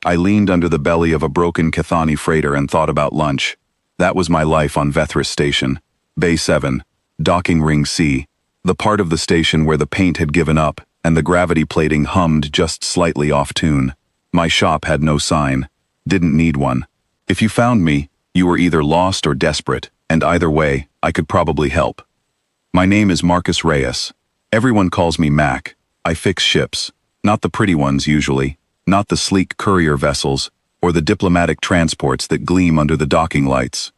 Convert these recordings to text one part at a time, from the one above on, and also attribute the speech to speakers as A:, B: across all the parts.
A: I leaned under the belly of a broken Cathani freighter and thought about lunch. That was my life on Vethris Station. Bay 7, Docking Ring C, the part of the station where the paint had given up and the gravity plating hummed just slightly off tune. My shop had no sign. Didn't need one. If you found me, you were either lost or desperate, and either way, I could probably help. My name is Marcus Reyes. Everyone calls me Mac. I fix ships. Not the pretty ones usually, not the sleek courier vessels, or the diplomatic transports that gleam under the docking lights.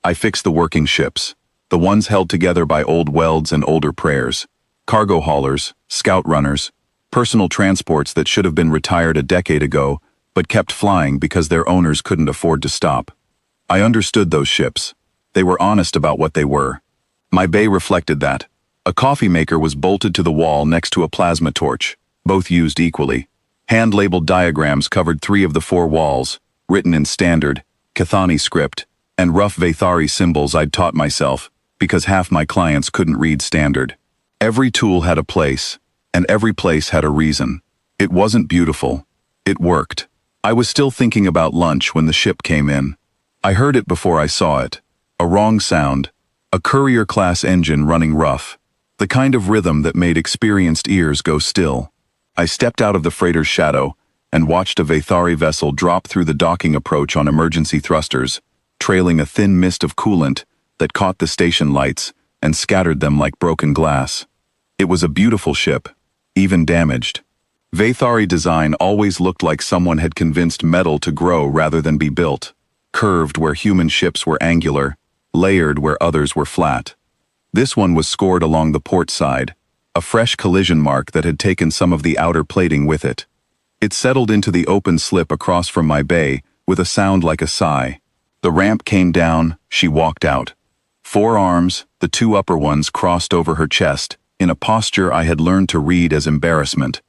A: I fix the working ships, the ones held together by old welds and older prayers, cargo haulers, scout runners, personal transports that should have been retired a decade ago, but kept flying because their owners couldn't afford to stop. I understood those ships. They were honest about what they were. My bay reflected that. A coffee maker was bolted to the wall next to a plasma torch, both used equally. Hand-labeled diagrams covered 3 of the 4 walls, written in standard, Cathani script, and rough Vathari symbols I'd taught myself, because half my clients couldn't read standard. Every tool had a place, and every place had a reason. It wasn't beautiful. It worked. I was still thinking about lunch when the ship came in. I heard it before I saw it. A wrong sound. A courier-class engine running rough. The kind of rhythm that made experienced ears go still. I stepped out of the freighter's shadow and watched a Vathari vessel drop through the docking approach on emergency thrusters, trailing a thin mist of coolant that caught the station lights and scattered them like broken glass. It was a beautiful ship, even damaged. Vathari design always looked like someone had convinced metal to grow rather than be built, curved where human ships were angular, layered where others were flat. This one was scored along the port side, a fresh collision mark that had taken some of the outer plating with it. It settled into the open slip across from my bay with a sound like a sigh. The ramp came down, she walked out. 4 arms, the 2 upper ones crossed over her chest, in a posture I had learned to read as embarrassment.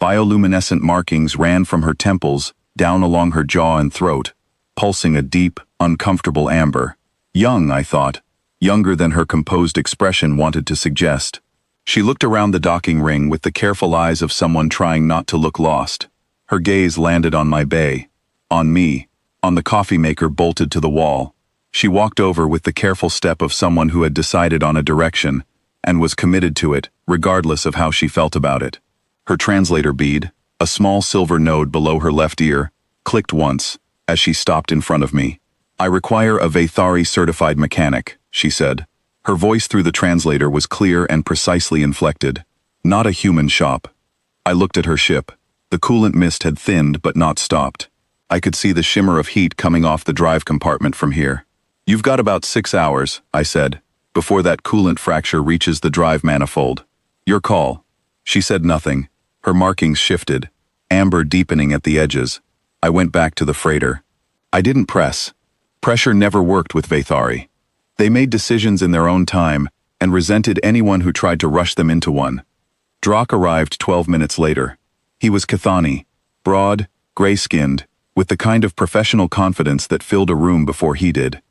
A: Bioluminescent markings ran from her temples, down along her jaw and throat, pulsing a deep, uncomfortable amber. Young, I thought. Younger than her composed expression wanted to suggest. She looked around the docking ring with the careful eyes of someone trying not to look lost. Her gaze landed on my bay. On me. On the coffee maker bolted to the wall. She walked over with the careful step of someone who had decided on a direction, and was committed to it, regardless of how she felt about it. Her translator bead, a small silver node below her left ear, clicked once, as she stopped in front of me. "I require a Vathari certified mechanic," she said. Her voice through the translator was clear and precisely inflected. Not a human shop. I looked at her ship. The coolant mist had thinned but not stopped. I could see the shimmer of heat coming off the drive compartment from here. "You've got about 6 hours," I said, "before that coolant fracture reaches the drive manifold. Your call." She said nothing. Her markings shifted, amber deepening at the edges. I went back to the freighter. I didn't press. Pressure never worked with Vathari. They made decisions in their own time and resented anyone who tried to rush them into one. Drock arrived 12 minutes later. He was Cathani, broad, gray-skinned, with the kind of professional confidence that filled a room before he did.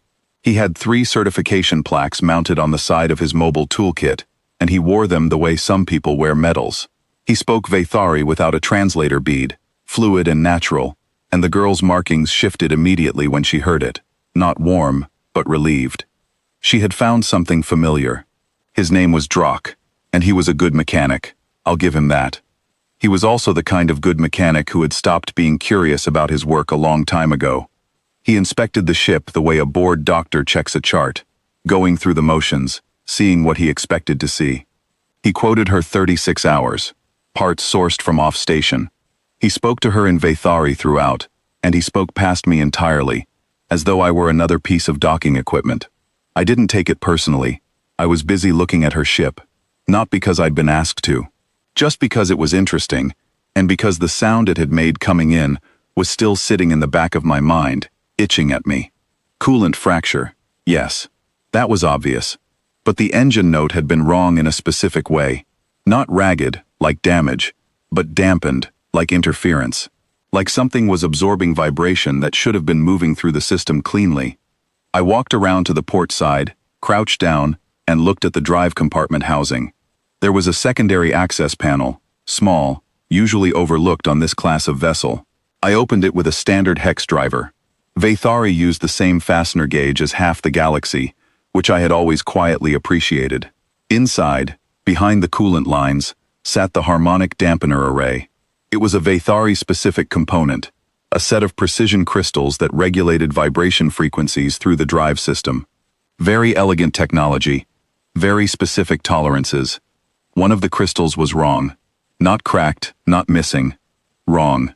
A: He had 3 certification plaques mounted on the side of his mobile toolkit, and he wore them the way some people wear medals. He spoke Vathari without a translator bead, fluid and natural, and the girl's markings shifted immediately when she heard it, not warm, but relieved. She had found something familiar. His name was Drock, and he was a good mechanic. I'll give him that. He was also the kind of good mechanic who had stopped being curious about his work a long time ago. He inspected the ship the way a bored doctor checks a chart, going through the motions, seeing what he expected to see. He quoted her 36 hours, parts sourced from off-station. He spoke to her in Vathari throughout, and he spoke past me entirely, as though I were another piece of docking equipment. I didn't take it personally. I was busy looking at her ship, not because I'd been asked to, just because it was interesting, and because the sound it had made coming in was still sitting in the back of my mind, itching at me. Coolant fracture, yes, that was obvious. But the engine note had been wrong in a specific way. Not ragged, like damage, but dampened, like interference. Like something was absorbing vibration that should have been moving through the system cleanly. I walked around to the port side, crouched down, and looked at the drive compartment housing. There was a secondary access panel, small, usually overlooked on this class of vessel. I opened it with a standard hex driver. Vathari used the same fastener gauge as half the galaxy, which I had always quietly appreciated. Inside, behind the coolant lines, sat the harmonic dampener array. It was a Vathari-specific component, a set of precision crystals that regulated vibration frequencies through the drive system. Very elegant technology, very specific tolerances. One of the crystals was wrong. Not cracked, not missing. Wrong.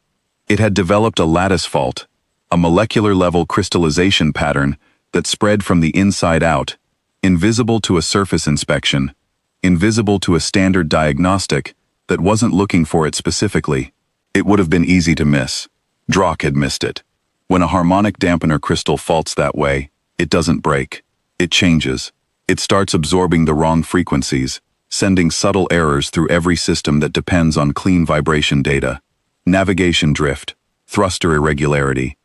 A: It had developed a lattice fault, a molecular-level crystallization pattern that spread from the inside out, invisible to a surface inspection, invisible to a standard diagnostic that wasn't looking for it specifically. It would have been easy to miss. Drock had missed it. When a harmonic dampener crystal faults that way, it doesn't break. It changes. It starts absorbing the wrong frequencies, sending subtle errors through every system that depends on clean vibration data. Navigation drift, thruster irregularity.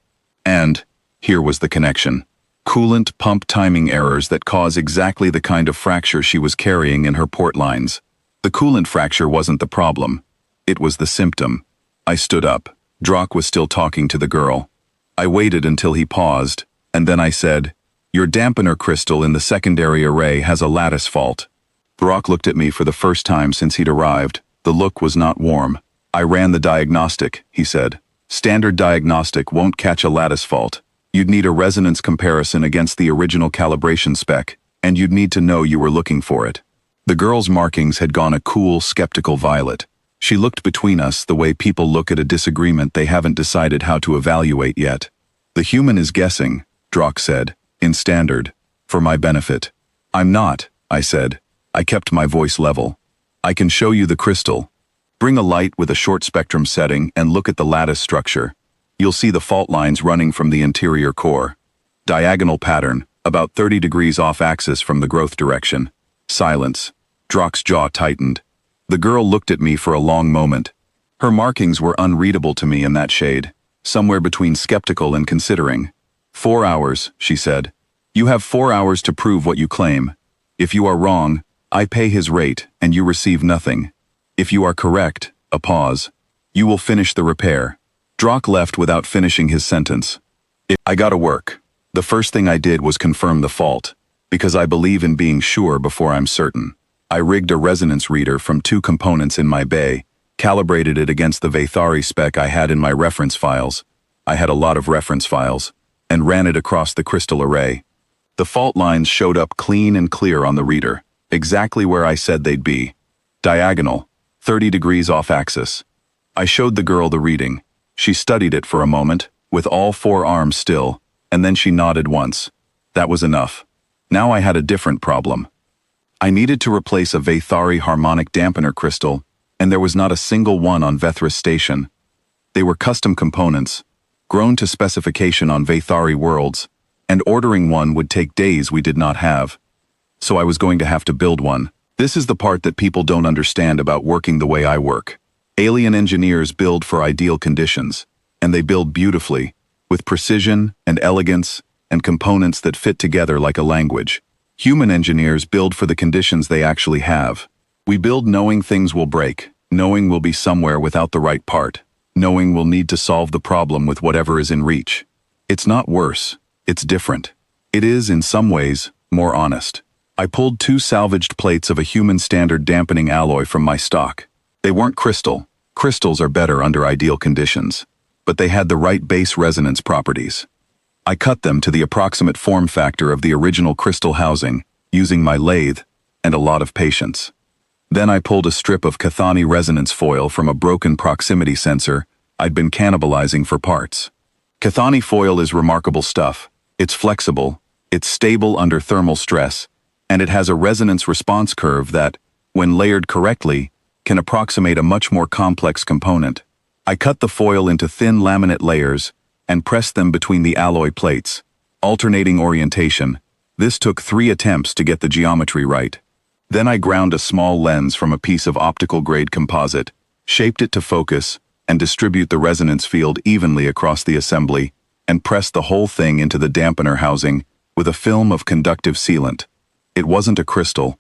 A: And, here was the connection. Coolant pump timing errors that cause exactly the kind of fracture she was carrying in her port lines. The coolant fracture wasn't the problem. It was the symptom. I stood up. Drock was still talking to the girl. I waited until he paused, and then I said, "Your dampener crystal in the secondary array has a lattice fault." Drock looked at me for the first time since he'd arrived. The look was not warm. "I ran the diagnostic," he said. "Standard diagnostic won't catch a lattice fault. You'd need a resonance comparison against the original calibration spec, and you'd need to know you were looking for it." The girl's markings had gone a cool, skeptical violet. She looked between us the way people look at a disagreement they haven't decided how to evaluate yet. "The human is guessing," Drock said, in standard, for my benefit. "I'm not," I said. I kept my voice level. "I can show you the crystal. Bring a light with a short spectrum setting and look at the lattice structure. You'll see the fault lines running from the interior core. Diagonal pattern, about 30 degrees off axis from the growth direction." Silence. Drock's jaw tightened. The girl looked at me for a long moment. Her markings were unreadable to me in that shade, somewhere between skeptical and considering. "4 hours," she said. "You have 4 hours to prove what you claim. If you are wrong, I pay his rate and you receive nothing. If you are correct," a pause, "you will finish the repair." Drock left without finishing his sentence. I gotta work. The first thing I did was confirm the fault, because I believe in being sure before I'm certain. I rigged a resonance reader from 2 components in my bay, calibrated it against the Vathari spec I had in my reference files. I had a lot of reference files, and ran it across the crystal array. The fault lines showed up clean and clear on the reader, exactly where I said they'd be. Diagonal, 30 degrees off axis. I showed the girl the reading. She studied it for a moment, with all 4 arms still, and then she nodded once. That was enough. Now I had a different problem. I needed to replace a Vathari harmonic dampener crystal, and there was not a single one on Vethris Station. They were custom components, grown to specification on Vathari worlds, and ordering one would take days we did not have. So I was going to have to build one. This is the part that people don't understand about working the way I work. Alien engineers build for ideal conditions, and they build beautifully, with precision and elegance and components that fit together like a language. Human engineers build for the conditions they actually have. We build knowing things will break, knowing we'll be somewhere without the right part, knowing we'll need to solve the problem with whatever is in reach. It's not worse, it's different. It is, in some ways, more honest. I pulled 2 salvaged plates of a human standard dampening alloy from my stock. They weren't crystal. Crystals are better under ideal conditions, but they had the right base resonance properties. I cut them to the approximate form factor of the original crystal housing, using my lathe and a lot of patience. Then I pulled a strip of Cathani resonance foil from a broken proximity sensor I'd been cannibalizing for parts. Cathani foil is remarkable stuff. It's flexible, it's stable under thermal stress, and it has a resonance response curve that, when layered correctly, can approximate a much more complex component. I cut the foil into thin laminate layers and pressed them between the alloy plates. Alternating orientation. This took 3 attempts to get the geometry right. Then I ground a small lens from a piece of optical-grade composite, shaped it to focus, and distribute the resonance field evenly across the assembly, and pressed the whole thing into the dampener housing with a film of conductive sealant. It wasn't a crystal.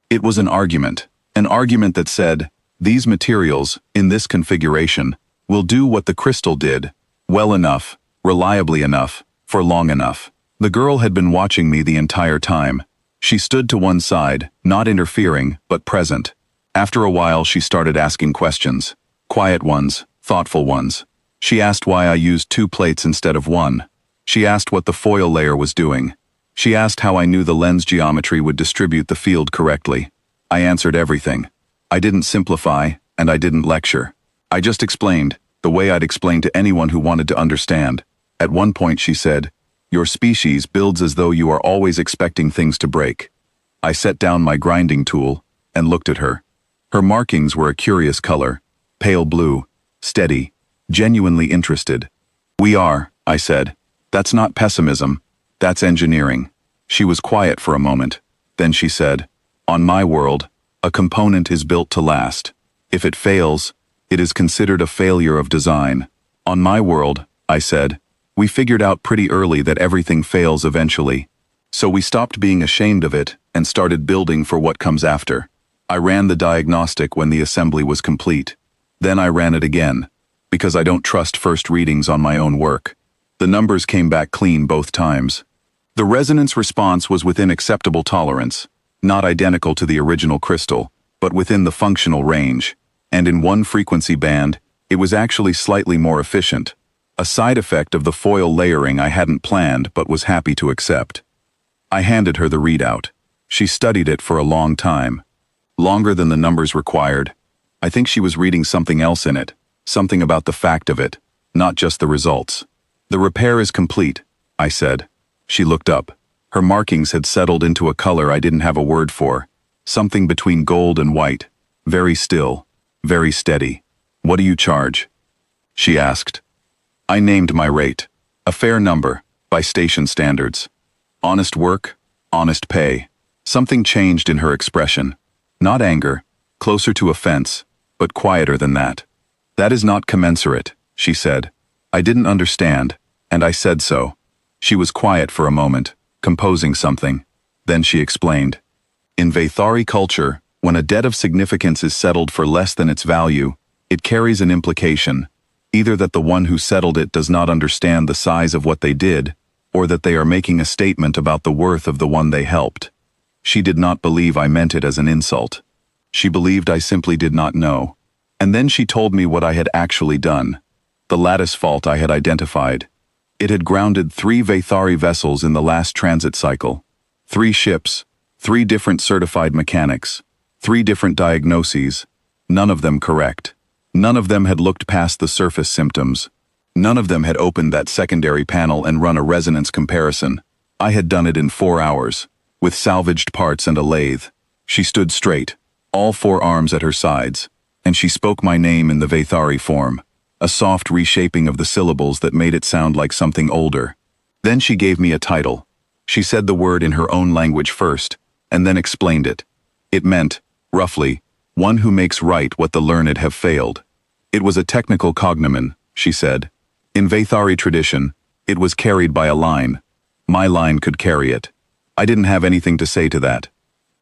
A: It was an argument that said, these materials, in this configuration, will do what the crystal did, Well enough, reliably enough, for long enough. The girl had been watching me the entire time. She stood to one side, not interfering, but present. After a while she started asking questions. Quiet ones, thoughtful ones. She asked why I used 2 plates instead of 1. She asked what the foil layer was doing. She asked how I knew the lens geometry would distribute the field correctly. I answered everything. I didn't simplify, and I didn't lecture. I just explained, the way I'd explain to anyone who wanted to understand. At one point she said, "Your species builds as though you are always expecting things to break." I set down my grinding tool and looked at her. Her markings were a curious color, pale blue, steady, genuinely interested. "We are," I said. "That's not pessimism, that's engineering." She was quiet for a moment. Then she said, "On my world, a component is built to last. If it fails, it is considered a failure of design." "On my world," I said, "we figured out pretty early that everything fails eventually. So we stopped being ashamed of it and started building for what comes after." I ran the diagnostic when the assembly was complete. Then I ran it again, because I don't trust first readings on my own work. The numbers came back clean both times. The resonance response was within acceptable tolerance, not identical to the original crystal, but within the functional range. And in one frequency band, it was actually slightly more efficient. A side effect of the foil layering I hadn't planned but was happy to accept. I handed her the readout. She studied it for a long time. Longer than the numbers required. I think she was reading something else in it, something about the fact of it, not just the results. "The repair is complete," I said. She looked up. Her markings had settled into a color I didn't have a word for, something between gold and white, very still, very steady. "What do you charge?" she asked. I named my rate, a fair number, by station standards. Honest work, honest pay. Something changed in her expression. Not anger, closer to offense, but quieter than that. "That is not commensurate," she said. I didn't understand, and I said so. She was quiet for a moment, composing something. Then she explained. "In Vathari culture, when a debt of significance is settled for less than its value, it carries an implication, either that the one who settled it does not understand the size of what they did, or that they are making a statement about the worth of the one they helped." She did not believe I meant it as an insult. She believed I simply did not know. And then she told me what I had actually done. The lattice fault I had identified. It had grounded 3 Vathari vessels in the last transit cycle. 3 ships, 3 different certified mechanics, 3 different diagnoses, none of them correct. None of them had looked past the surface symptoms. None of them had opened that secondary panel and run a resonance comparison. I had done it in 4 hours, with salvaged parts and a lathe. She stood straight, all 4 arms at her sides, and she spoke my name in the Vathari form, a soft reshaping of the syllables that made it sound like something older. Then she gave me a title. She said the word in her own language first, and then explained it. It meant, roughly, one who makes right what the learned have failed. It was a technical cognomen, she said. In Vathari tradition, it was carried by a line. My line could carry it. I didn't have anything to say to that.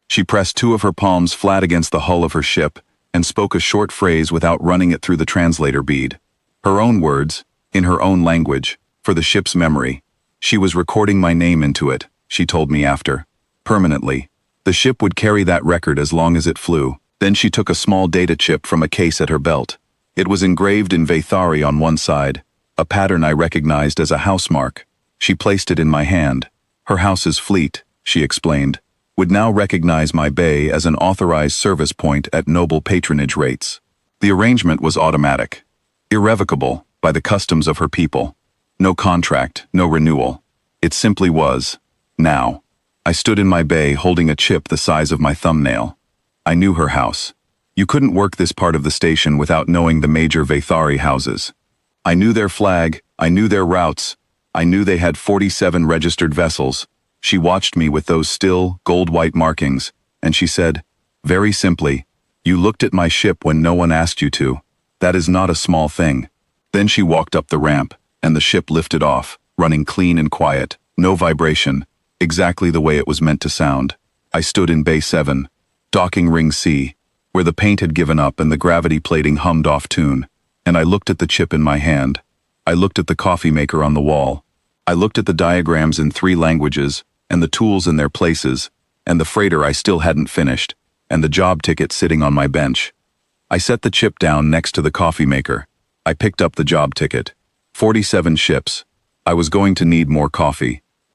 A: She pressed 2 of her palms flat against the hull of her ship and spoke a short phrase without running it through the translator bead. Her own words, in her own language, for the ship's memory. She was recording my name into it, she told me after. Permanently. The ship would carry that record as long as it flew. Then she took a small data chip from a case at her belt. It was engraved in Vathari on one side, a pattern I recognized as a house mark. She placed it in my hand. Her house's fleet, she explained, would now recognize my bay as an authorized service point at noble patronage rates. The arrangement was automatic, irrevocable by the customs of her people. No contract, no renewal. It simply was. Now. I stood in my bay holding a chip the size of my thumbnail. I knew her house. You couldn't work this part of the station without knowing the major Vathari houses. I knew their flag, I knew their routes, I knew they had 47 registered vessels. She watched me with those still, gold-white markings, and she said, very simply, "You looked at my ship when no one asked you to. That is not a small thing." Then she walked up the ramp, and the ship lifted off, running clean and quiet, no vibration, exactly the way it was meant to sound. I stood in Bay 7, docking ring C, where the paint had given up and the gravity plating hummed off tune, and I looked at the chip in my hand. I looked at the coffee maker on the wall. I looked at the diagrams in 3 languages, and the tools in their places, and the freighter I still hadn't finished, and the job ticket sitting on my bench. I set the chip down next to the coffee maker. I picked up the job ticket. 47 ships. I was going to need more coffee.